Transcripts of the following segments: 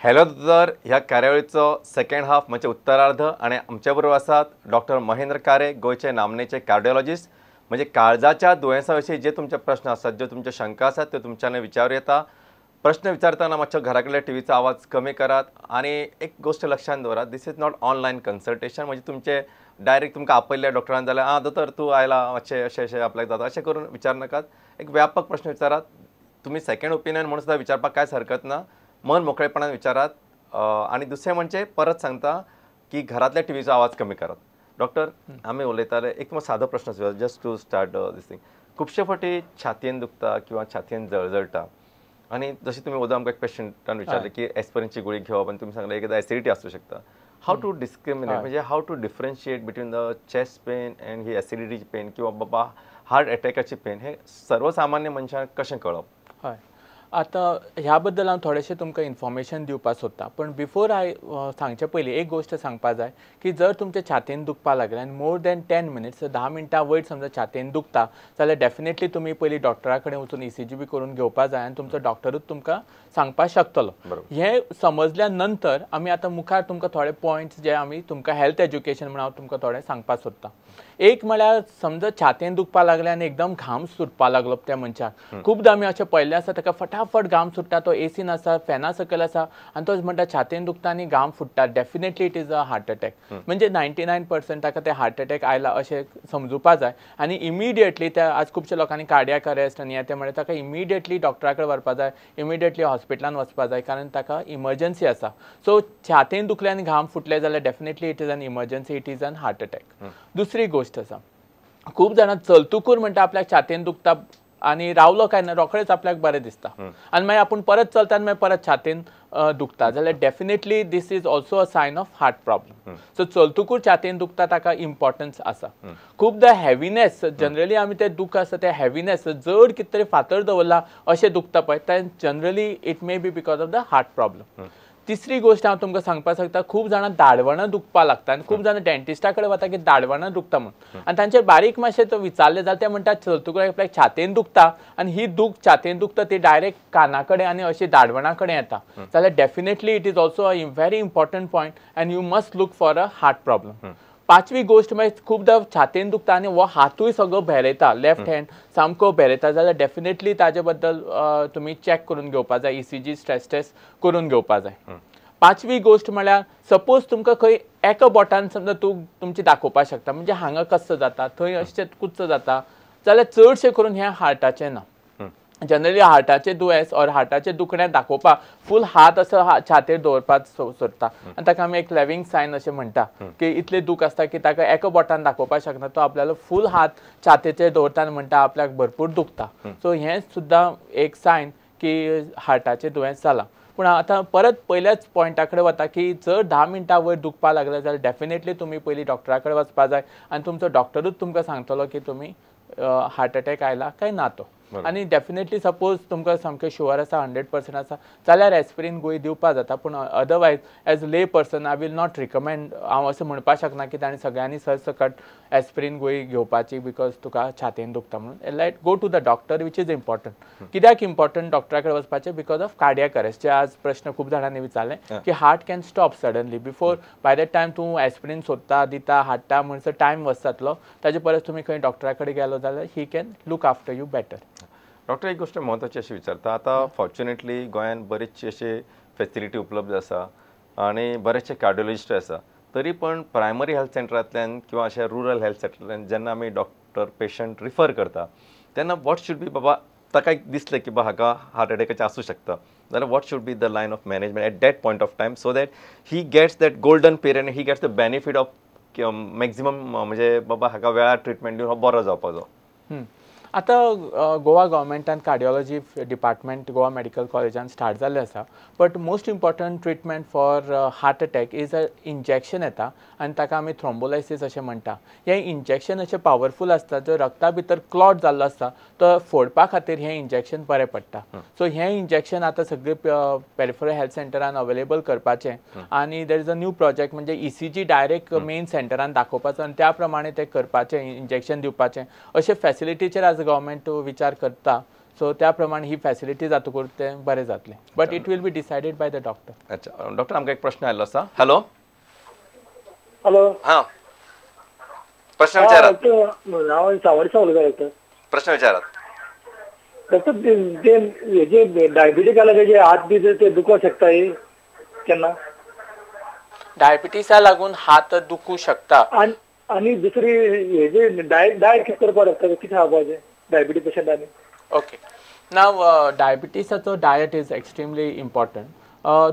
Hello दोतोर, ह्या कार्यावळीचो सेकंड हाफ म्हणजे उत्तरार्ध आणि आमच्या बरोबर आसात डॉक्टर महेंद्र कारे, गोयचे नामनेचे कार्डिओलॉजिस्ट. म्हणजे काळजाच्या दुयेंसाविशीं जे तुमचे प्रश्न आसात, जे तुमचे शंका आसात ते तुमच्यान विचारूं येता. प्रश्न विचारतना मातसो घराकडल्या टीव्हीचो आवाज कमी करात आणि एक गोष्ट लक्षात दवरात, दिस इज नॉट ऑनलायन कन्सल्टेशन. म्हणजे तुमचे डायरेक्ट तुमकां आपयल्ल्या डॉक्टरान जाल्यार दोतोर तूं आयला मातशें अशें अशें आपल्याक जाता अशें करून विचार नाकात. एक व्यापक प्रश्न विचारात. तुम्ही सेकंड ओपिनियन म्हणून सुद्दां विचारपाक कांयच हरकत ना. मन मोकळेपणान विचारात. आणि दुसरें म्हणजे परत सांगता की घरातल्या टीव्हीचो आवाज कमी करात. डॉक्टर, आमी उलयताले एक सादो प्रश्न just to start this thing. खुबशे फावटी छातयेन दुखता किंवा छातयेन जळजळटा आणि जशें तुमी उदक आमकां एक पेशंटान विचारलें की एस्पिरिनची गुळी घेवप आणि तुमी सांगलें एकदा एसिडिटी आसूं शकता. हाव टू डिस्क्रिमिनेट, म्हणजे how to differentiate between the chest pain and ही एसिडिटीची पेन किंवा बाबा हार्ट अटॅकाची पेन, हे सर्वसामान्य मनशाक कशें कळप? हय, आतां ह्या बद्दल हांव थोडेशें तुमकां इन्फॉर्मेशन दिवपाक सोदतां. पण बिफोर सांगचे पयलीं एक गोश्ट सांगपाक जाय की जर तुमच्या छातयेन दुखपाक लागलें आनी मोर दॅन 10 मिनिट्स 10 मिनटां वयर समजा छातयेन दुखता जाल्यार डेफिनेटली तुमी पयलीं डॉक्टरा कडेन वचून ECG बी करून घेवपाक जाय आनी तुमचो डॉक्टरूच तुमकां सांगपाक शकतलो. हें समजल्या नंतर आमी आतां मुखार तुमकां थोडे पॉयंट्स जे आमी तुमकां हेल्थ एज्युकेशन म्हणून हांव तुमकां थोडें सांगपाक सोदतां. एक म्हळ्यार समजा छातयेन दुखपाक लागलें आनी एकदम घाम सुटपाक लागलो त्या मनशाक. खूबदां आमी अशें पळयल्लें आसा ताका फटाफट घाम सुट्टा, तो एसीन आसा, फॅना सकयल आसा आनी तो म्हणटा छातयेन दुखता आनी घाम फुट्टा. Definitely it is a heart attack. म्हणजे 99% ताका ते हार्ट अटॅक आयला अशें समजुपाक जाय. आनी इमिडिएटली त्या आज खुबशे लोकांनी कार्डियाक अरेस्ट आनी हें तें म्हळ्यार ताका इमिडिएटली डॉक्टरा कडेन व्हरपाक जाय, इमिडिएटली हॉस्पिटलान वचपाक जाय, कारण ताका इमर्जन्सी आसा. सो छातयेन दुखले आनी घाम फुटले जाल्यार definitely it is an emergency, it is an heart attack. दुसरी गोश्ट आसा, खूब जाणां चलतुकूर म्हणटा आपल्याक छातयेन दुखता आनी रावलो काय ना रोखडेच आपल्याक बरें दिसता आनी मागीर आपूण परत चलता आनी मागीर परत छातयेन दुखता जाल्यार definitely this is also a sign of heart problem. So चलतुकूर छातयेन दुखता ताका इम्पॉर्टन्स आसा. खूबदां हेवीनेस, जनरली आमी ते दूख आसा ते हेवीनेस, जड कितें तरी फातर दवरला अशें दुखता पळय, तें generally it may be because of the heart problem. तिसरी गोश्ट हांव तुमकां सांगपाक शकता, खूब जाणां दाडवणां दुखपाक लागता आनी खूब जाणां डेंटिस्टा कडेन वता की दाडवणां दुखता म्हणून आनी तांचेर बारीक मातशें तो विचारलें जाल्यार ते म्हणटात चलतुकूर आपल्याक छातयेन दुखता आनी ही दूख छातयेन दुखता ती डायरेक्ट काना कडेन आनी अशी दाडवणां कडेन येता जाल्यार definitely it is also a very important point and you must look for a heart problem. पांचवी गोश्ट म्हणजे खूबदां छातयेन दुखता आनी हो हातूय सगळो भेरेता, लेफ्ट हँड सामको भेरेता जाल्यार डेफिनेटली ताजे बद्दल तुमी चॅक करून घेवपाक जाय, ECG स्ट्रेस टेस्ट करून घेवपाक जाय. पांचवी गोश्ट म्हळ्यार सपोज तुमकां खंय एका बोटान समजा तुमची दाखोवपाक शकता, म्हणजे हांगा कस्स जाता, थंय अशें कुच्च जाता जाल्यार चडशें करून हें हार्टाचें ना. जनरली हार्टाचें दुयेंस ऑर हार्टाचें दुखणें दाखोवपाक फूल हात असो छातयेर दवरपाक सोदता आनी ताका आमी एक लेविंग सायन अशें म्हणटा की इतलें दूख आसता की ताका एका बोटान दाखोवपाक शकना, तो आपल्यालो फूल हात छातयेचेर दवरता आनी म्हणटा आपल्याक भरपूर दुखता. सो हें सुद्दां एक सायन की हार्टाचें दुयेंस जालां. पूण आतां परत पयल्याच पॉयंटा कडेन वता की जर 10 मिनटां वयर दुखपाक लागलें जाल्यार डेफिनेटली तुमी पयलीं डॉक्टरा कडेन वचपाक जाय आनी तुमचो डॉक्टरूच तुमकां सांगतलो की तुमी हार्ट अटॅक आयला काय ना तो. आनी डेफिनेटली सपोज तुमकां सामकें शुअर आसा 100% आसा जाल्यार एस्पिरीन गुळी दिवपाक जाता. पूण otherwise as lay person I will not recommend, हांव अशें म्हणपाक शकना की ताणें सगळ्यांनी सरसकट एस्पिरीन गुळी घेवपाची बिकॉज तुका छातयेन दुखता म्हणून. Let go to the doctor which is important. कित्याक इम्पॉर्टंट डॉक्टरा कडेन वचपाचें? Because of cardiac arrest. जे आज प्रश्न खूब जाणांनी विचारले की heart can stop suddenly before, by the time तूं एस्पिरीन सोदता दिता हाडटा म्हणसर टायम वच जातलो. ताजे परस तुमी खंय डॉक्टरा कडेन गेलो जाल्यार he can look after you better. Doctor, एक गोष्ट महत्वाची अशी विचारता, आता फॉर्च्युनेटली गोंयांत बरेचशे अशे फॅसिलिटी उपलब्ध आसा आणि बरेचशे कार्डिओलॉजिस्ट आसा, तरी पण प्रायमरी हेल्थ सेंटरांतल्यान किंवा अशा रुरल हेल्थ सेंटरांतल्यान जेन्ना आमी डॉक्टर पेशंट रिफर करता तेन्ना वॉट शूड बी, बाबा ताका एक दिसलें की बाबा हाका हार्ट अटॅकाचें आसूं शकता जाल्यार what should be the line of management at that point of time so that he gets that golden period, he gets the benefit of maximum, म्हणजे बाबा हाका वेळार ट्रिटमेंट दिवन हो बरो जावपाचो. आतां गोवा गव्हर्मेंटान कार्डिओलॉजी डिपार्टमेंट गोवा मेडिकल कॉलेजान स्टार्ट जाल्लें आसा. But most important treatment for heart attack is a injection येता आनी ताका आमी थ्रोम्बोलायसीस अशें म्हणटा. हें इंजेक्शन अशें पावरफूल आसता, जो रक्ता भितर क्लॉट जाल्लो आसता तो फोडपा खातीर हें इंजेक्शन बरें पडटा. सो हें इंजेक्शन आतां सगळे पेरिफरल हेल्थ सेंटरान अवेलेबल करपाचें आनी there is a new project, म्हणजे ECG डायरेक्ट मेन सेंटरान दाखोवपाचो आनी त्या प्रमाणे तें करपाचें इंजेक्शन दिवपाचें अशे फॅसिलिटीचेर आज गव्हर्मेंट विचार करता. सो त्या प्रमाणे ही फॅसिलिटी जातकूर ते बरें जातलें but it will be decided by the doctor. अच्छा डॉक्टर आमकां एक प्रश्न आयल्लो आसा. हॅलो हॅलो हां प्रश्न विचारात. हांव सावडचा उलयता प्रश्न विचारात. डॉक्टर जे डायबिटीज आला तेजे हात बी ते दुखो शकताय केन्ना डायबिटीसा लागून हात दुखू शकता. आणि दुसरी हे जे डायट कितें करपाक लागता कितें खावपाचें डायबिटीज पेशंटांनी. ओके नाव डायबिटीसाचो डायट इज एक्स्ट्रीमली इम्पॉर्टंट.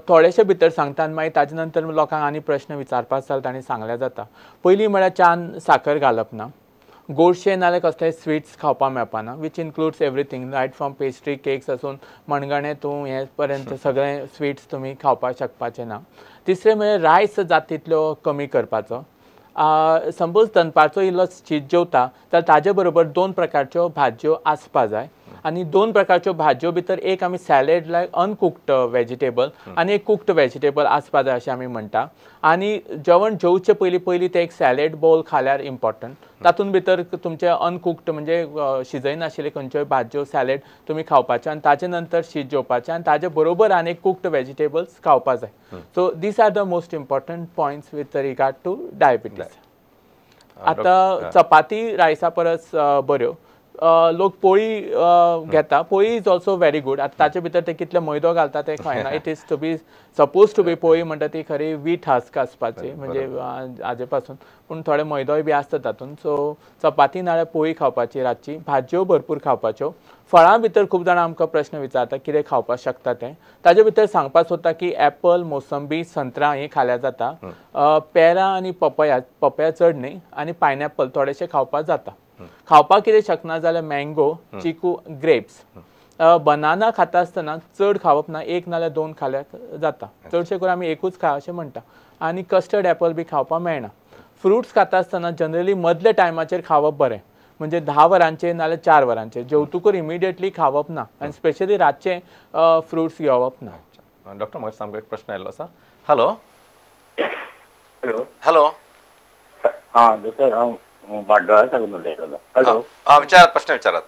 थोडेशे भितर सांगता आनी मागीर ताजे नंतर लोकांक आनी प्रश्न विचारपाक जाता तांणी सांगल्यार जाता. पयलीं म्हळ्यार च्यान साखर घालप ना, गोडशें नाल्यार कसलेय स्वीट्स खावपाक मेळपाना which includes everything right from pastry cakes आसून मणगणें तूं हे पर्यंत सगळे स्वीट्स तुमी खावपाक शकपाचे ना. तिसरें म्हळ्यार रायस जाता तितलो कमी करपाचो. समज दनपारचो इल्लो शीत जेवता जाल्यार ताजे बरोबर 2 प्रकारच्यो भाजयो आसपा जाय आनी 2 प्रकारच्यो भाजयो भितर एक आमी सॅलेड लायक अनकुक्ड वेजिटेबल आनी एक कुक्ड वेजिटेबल आसपा जाय अशें आमी म्हणटा. आनी जेवण जेवचे पयलीं ते एक सॅलेड बाउल खाल्यार इम्पॉर्टंट. तातूंत भितर तुमचे अनकुक्ड म्हणजे शिजयनाशिल्ले खंयच्योय भाजयो सॅलेड तुमी खावपाचे आनी ताजे नंतर शीत जेवपाचें आनी ताजे बरोबर आनी कुक्ड वेजिटेबल्स खावपा जाय. So these are the most important points with regard two diabetes. आतां चपाती रायसा परस बऱ्यो. लोक पोळी घेता. पोळी इज ऑल्सो व्हेरी गूड. आतां ताचे भितर ते कितले मैदो घालता ते खंयना. It is to be suppose to be पोळी म्हणटा ती खरी वीट हस्क आसपाची म्हणजे हाजे पासून पूण थोडे मैदोय बी आसता तातूंत. सो चपाती नाल्यार पोळी खावपाची रातची. भाजयो भरपूर खावपाच्यो. फळां भितर खूब जाणां आमकां प्रश्न विचारता कितें खावपाक शकता तें. ताजे भितर सांगपाक सोदता की एप्पल, मोसंबी, संत्रां हें खाल्यार जाता. पेरां आनी पपया चड न्ही आनी पायनॅपल थोडेशे खावपाक जाता. खावपाक कितें शकना जाल्यार मँगो, चिकू, ग्रेप्स. बनाना खाता आसतना चड खावप ना, 1 नाल्यार 2 खाल्यार जाता. चडशे करून आमी एकूच खा अशें म्हणटा. आनी कस्टर्ड एपल बी खावपाक मेळना. फ्रुट्स खाता आसतना जनरली मदल्या टायमाचेर खावप बरें म्हणजे 10 वरांचेर नाल्यार 4 वरांचेर. जेवतकूर इमिडिएटली खावप ना आनी स्पेशली रातचे फ्रुट्स घेवप ना. डॉक्टर म्हाका सामको एक प्रश्न आयल्लो आसा. हॅलो हॅलो हॅलो हां डॉक्टर हांव बाड्डोळा साकून उलयतालो. हॅलो विचारात प्रश्न विचारात.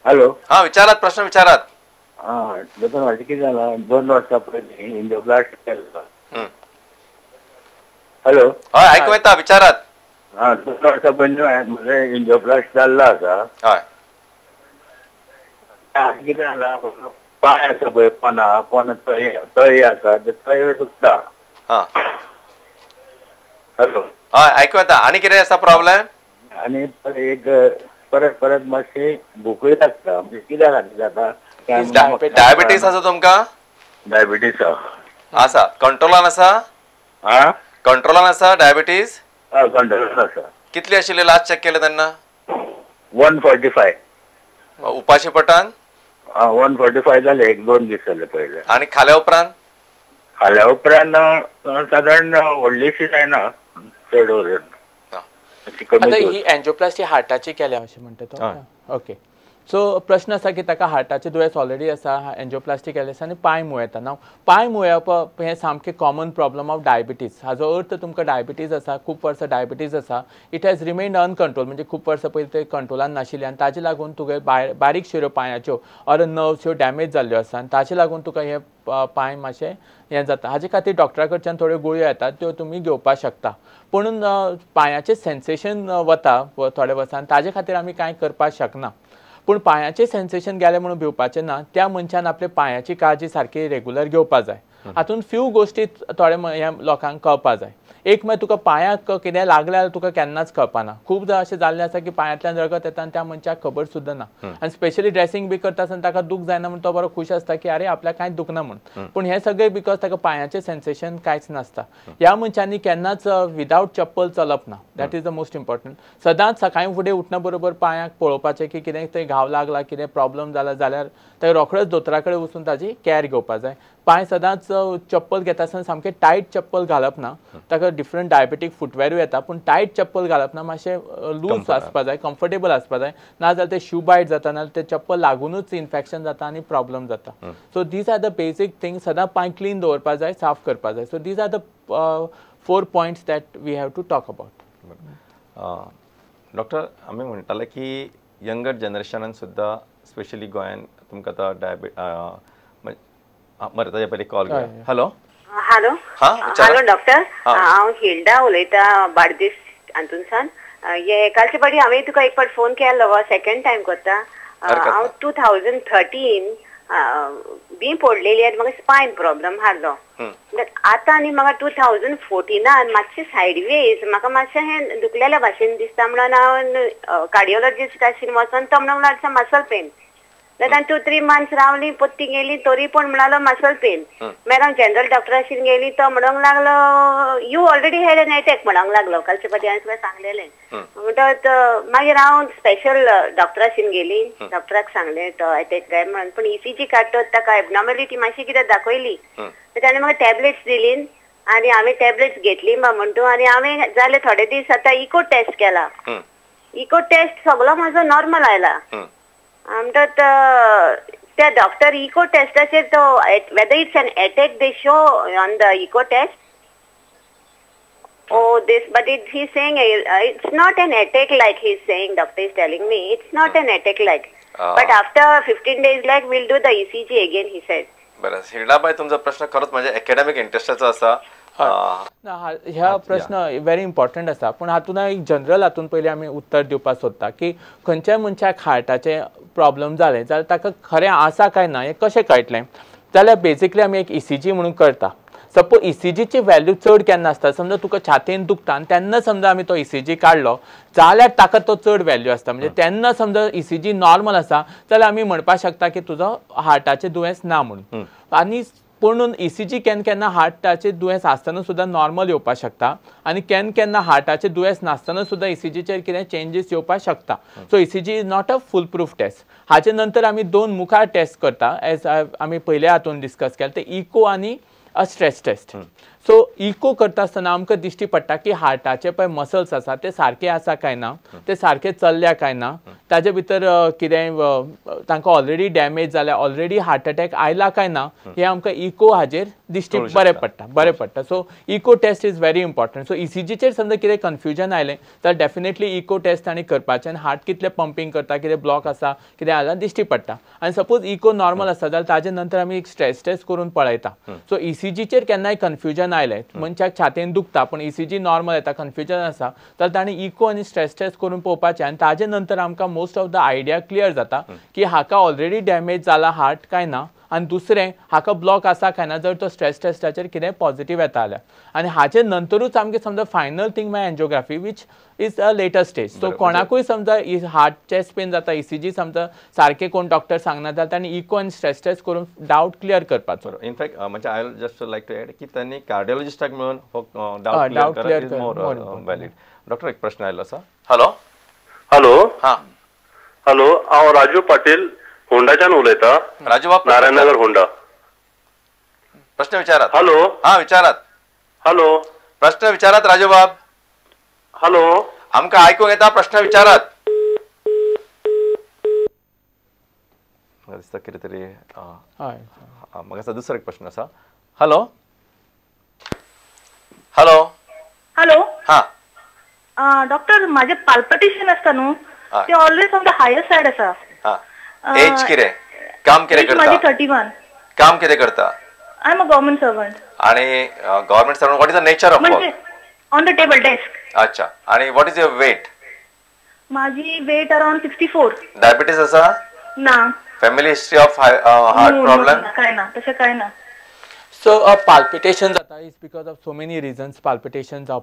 हॅलो विचारात प्रश्न विचारात. हां डॉक्टर म्हाजें कितें जालां 2 वर्सां पयलीं एंजियोप्लास्टी केल्लो. हॅलो हय आयकूं येता विचारात. 2 वर्सां पयलीं म्हजें एंजियोप्लास्टी जाल्लो आसा. हय कितें जालां पांय आसा पळय पोना तळी आसा ते तळये दुखता. हॅलो हय आयकूं येता. आनी कितें आसा प्रॉब्लेम. आनी एक परत मातशी भूकय लागता म्हणजे कित्याक खातीर जाता. डायबिटीस आसा तुमकां. डायबिटीस आसा कंट्रोलान आसा. कंट्रोलान आसा डायबिटीस. कंट्रोलान आसा. कितली आशिल्ली लास्ट चेक केले तेन्ना. 145. उपाशी पटान 145 जाले 1-2 दीस जाले पयले. आनी खाल्या उपरांत सादारण व्हडलीशी जायना चड वजन. आतां ही एंजियोप्लास्टी हार्टाची केल्या अशें म्हणटा तो. ओके सो प्रश्न आसा की ताका हार्टाचें दुयेंस ऑलरेडी आसा एंजियोप्लास्टी केल्या आसा आनी पांय मुयेता. नाव पांय मुयप हें सामकें कॉमन प्रॉब्लम ऑफ डायबिटीज. हाजो अर्थ तुमकां डायबिटीज आसा खूब वर्सां डायबिटीज आसा. इट हॅज रिमेन्ड अनकंट्रोल म्हणजे खूब वर्सां पयलीं ते कंट्रोलान नाशिल्ले आनी ताजे लागून तुगे बारीक शिरो पांयाच्यो ऑर नर्व्स ह्यो डॅमेज जाल्ल्यो आसा आनी ताजे लागून तुका हे पांय मातशे हें जाता. हाजे खातीर डॉक्टरा कडच्यान थोड्यो गुळयो येतात त्यो तुमी घेवपाक शकता. पूण पांयाचें सेन्सेशन वता थोड्या वर्सान ताजे खातीर आमी कांय करपाक शकना. पूण पांयाचें सेन्सेशन गेलें म्हणून भिवपाचें ना. त्या मनशान आपले पांयाची काळजी सारकी रेगुलर घेवपाक जाय. हातूंत फ्यू गोश्टी थोड्या लोकांक कळपाक जाय. एक म्हळ्यार तुका पांयाक कितें लागलें जाल्यार तुका केन्नाच कळपाना. खूबदां अशें जाल्लें आसा की पांयांतल्यान रगत येता आनी त्या मनशाक खबर सुद्दां ना. आनी स्पेशली ड्रेसींग बी करता आसतना ताका दूख जायना म्हणून तो बरो खूश आसता की आरे आपल्याक कांयच दुखना म्हणून. पूण हें सगळें बिकॉज ताका पांयाचें सेन्सेशन कांयच नासता. ह्या मनशांनी केन्नाच विदावट चप्पल चलप ना. That is the most important. सदांच सकाळीं फुडें उठना बरोबर पांयाक पळोवपाचें की कितें थंय घाव लागला कितें प्रॉब्लम जाला जाल्यार थंय रोखडोच दोतोरा कडेन वचून ताजी कॅर घेवपाक जाय. पांय सदांच चप्पल घेता आसतना सामकें टायट चप्पल घालप ना. ताका डिफरंट डायबेटीक फुटवेरूय येता पूण टायट चप्पल घालप ना. मातशें लूज आसपाक जाय कम्फर्टेबल आसपाक जाय. नाजाल्यार ते शू बायट जाता नाल्यार ते चप्पल लागूनच इन्फेक्शन जाता आनी प्रॉब्लम जाता. So these are the basic things. सदां पांय क्लीन दवरपाक जाय साफ करपाक जाय. So these are the 4 points that we have to talk about. Doctor आमी म्हणटाले की यंगर जनरेशनान सुद्दां स्पेशली गोंयान तुमकां आतां बरें ताजे पयलीं कॉल घेया. हॅलो हॅलो हॅलो डॉक्टर हांव हिल्डा उलयतां बार्देस हातूंतल्यान. कालचे फावटी हांवें तुका एक फावट फोन केल्लो, सेकंड टायम करता. हांव 2013 बी पडलेली आनी म्हाका स्पायन प्रॉब्लम हाडलो. आतां आनी म्हाका 2014 मातशें सायडवेज म्हाका मातशें हें दुखलेल्या भाशेन दिसता म्हणून हांव कार्डिओलॉजिस्ट आशिल्लो वचोन तो म्हणून मसल पेन. Then 2-3 months रावली पत्ती गेली तरी पण म्हणालो मसल पेन. मागीर हांव जनरल डॉक्टराशीन गेली तो म्हणूंक लागलो you already had an attack म्हणूंक लागलो. कालचे फावटी हांवें तुका सांगलेलें. म्हणटत मागीर हांव स्पेशल डॉक्टराशीन गेली. डॉक्टराक सांगलें तो अटॅक काय म्हणून, पण ECG काडटत ताका एबनॉर्मेलिटी मातशी कितें दाखयली. ताणें म्हाका टॅबलेट्स दिली आनी हांवें टॅबलेट्स घेतली म्हणटू आनी हांवें जाले थोडे दीस आतां इको टेस्ट केला. इको टेस्ट सगळो म्हाजो नॉर्मल आयला. म्हणटत त्या डॉक्टर इको टेस्टाचेर तो whether it's an attack they show on the echo test. Oh, this, but he's saying it's not an attack like he's saying. Doctor is telling me it's not an attack like. But after 15 days like we'll do the ECG again, he said. बरं हिरडाबाई तुमचा प्रश्न खरंच म्हणजे academic इंटरेस्टाचो आसा. ह्या प्रश्न very important आसा, पूण हातून एक जनरल हातून पयलीं आमी उत्तर दिवपाक सोदता की खंयच्याय मनशाक हार्टाचे प्रॉब्लम जाले जाल्यार ताका खरें आसा काय ना हें कशें कळटलें. जाल्यार बेसिकली आमी एक ECG म्हणून करता. सपोज ECGची व्हॅल्यू चड केन्ना आसता, समजा तुका छातीन दुखता आनी तेन्ना समजा आमी तो ECG काडलो जाल्यार ताका तो चड व्हॅल्यू आसता. म्हणजे तेन्ना समजा ECG नॉर्मल आसा जाल्यार आमी म्हणपाक शकता की तुजो हार्टाचें दुयेंस ना म्हणून. आनी पूण ECG केन्ना हार्टाचें दुयेंस आसतना सुद्दां नॉर्मल येवपाक शकता आनी केन्ना हार्टाचें दुयेंस नासतना सुद्दां ECGचेर कितें चेंजीस येवपाक शकता. So ECG is not a foolproof test. हाचे नंतर आमी 2 मुखार टेस्ट करता एज आमी पयल्या हातून डिस्कस केलें ते इको आनी स्ट्रेस टेस्ट. सो इको करता आसतना आमकां दिश्टी पडटा की हार्टाचे पळय मसल्स आसा ते सारके आसा काय ना, ते सारके चल्ल्या काय ना, ताजे भितर कितें तांकां ऑलरेडी डॅमेज जाल्या, ऑलरेडी हार्ट अटॅक आयला काय ना हें आमकां इको हाजेर दिश्टी बरें पडटा. So echo test is very important. So ECGचेर समजा कितें कन्फ्युजन आयलें जाल्यार डेफिनेटली इको टेस्ट तांणी करपाचें आनी हार्ट कितलें पंपींग करता, कितें ब्लॉक आसा, कितें आसा दिश्टी पडटा. आनी सपोज इको नॉर्मल आसा जाल्यार ताजे नंतर आमी एक स्ट्रेस टेस्ट करून पळयता. सो ECGचेर केन्नाय कन्फ्युजन आयलें, मनशाक छातीन दुखता पण ECG नॉर्मल येता, कन्फ्युजन आसा जाल्यार ताणें इको आनी स्ट्रेस टेस्ट करून पळोवपाचें आनी ताजे नंतर आमकां most of the idea clear जाता की हाका ऑलरेडी डॅमेज जाला हार्ट काय ना, आनी दुसरें हाका ब्लॉक आसा काय ना जर तो स्ट्रेस टेस्टाचेर कितें पॉझिटिव्ह येता जाल्यार. आनी हाचे नंतरूच आमगे समजा फायनल थिंग मागीर angiography which is a later stage. So कोणाकूय समजा हार्ट चेस्ट पेन जाता, ECG समजा सारके कोण डॉक्टर सांगना जाल्यार तांणी इको आनी स्ट्रेस टेस्ट करून डावट क्लियर करपाचो. इनफॅक्ट म्हणजे I just like to add की त्यांनी कार्डिओलॉजिस्टाक मेळून डावट क्लियर करप मोर वॅलिड. डॉक्टर एक प्रश्न आयलो आसा. हॅलो हॅलो हां हॅलो हांव राजू पाटील होंडाच्यान उलयतां. राजू बाब नारायणनगर होंडा. प्रश्न विचारात. हॅलो हां विचारात. हॅलो प्रश्न विचारात राजू बाब. हॅलो आमकां आयकूंक येता, प्रश्न विचारात. म्हाका दिसता कितें तरी म्हाका दिसता दुसरो एक प्रश्न आसा. हॅलो हॅलो हॅलो हां डॉक्टर माझे पाल्पिटेशन असता न्हू ते always on the higher side आसा. हां एज कितें, काम कितें करता? माझी 31. काम कितें करता? I am a government servant. आणि government servant what is the nature of म्हणजे work? On the table desk. अच्छा. आणि व्हॉट इज युअर वेट? माझी वेट अराउंड 64. डायबिटीज आसा? ना. Family history of heart problem? काय ना, तशें काय ना. सो पाल्पिटेशन जाता is because of so many reasons palpitation जावपाक